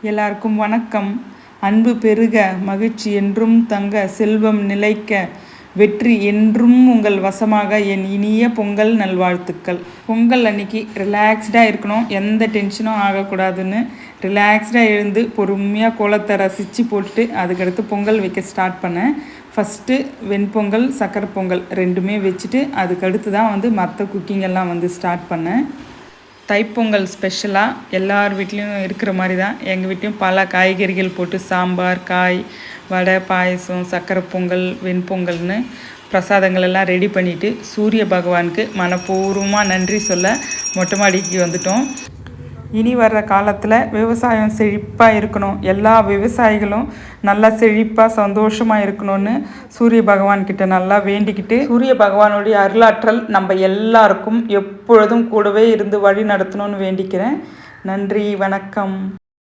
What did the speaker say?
எல்லாருக்கும் வணக்கம். அன்பு பெருக, மகிழ்ச்சி என்றும் தங்க, செல்வம் நிலைக்க, வெற்றி என்றும் உங்கள் வசமாக என் இனிய பொங்கல் நல்வாழ்த்துக்கள். பொங்கல் அன்னைக்கு ரிலாக்ஸ்டாக இருக்கணும், எந்த டென்ஷனும் ஆகக்கூடாதுன்னு ரிலாக்ஸ்டாக எழுந்து பொறுமையாக கோலத்தை ரசித்து போட்டுட்டு அதுக்கடுத்து பொங்கல் வைக்க ஸ்டார்ட் பண்ணேன். ஃபஸ்ட்டு வெண்பொங்கல், சக்கரை பொங்கல் ரெண்டுமே வச்சுட்டு அதுக்கடுத்து தான் மற்ற குக்கிங்கெல்லாம் ஸ்டார்ட் பண்ணேன். தைப்பொங்கல் ஸ்பெஷலாக எல்லார் வீட்லேயும் இருக்கிற மாதிரி தான் எங்கள் வீட்லேயும் பல காய்கறிகள் போட்டு சாம்பார், காய், வடை, பாயசம், சக்கரை பொங்கல், வெண்பொங்கல்னு பிரசாதங்கள் எல்லாம் ரெடி பண்ணிவிட்டு சூரிய பகவானுக்கு மனப்பூர்வமாக நன்றி சொல்ல மொட்டை மாடிக்கு வந்துட்டோம். இனி வர்ற காலத்தில் விவசாயம் செழிப்பாக இருக்கணும், எல்லா விவசாயிகளும் நல்லா செழிப்பாக சந்தோஷமாக இருக்கணும்னு சூரிய பகவான்கிட்ட நல்லா வேண்டிக்கிட்டு, சூரிய பகவானுடைய அருளாற்றல் நம்ம எல்லாருக்கும் எப்பொழுதும் கூடவே இருந்து வழி நடத்தணும்னு வேண்டிக்கிறேன். நன்றி, வணக்கம்.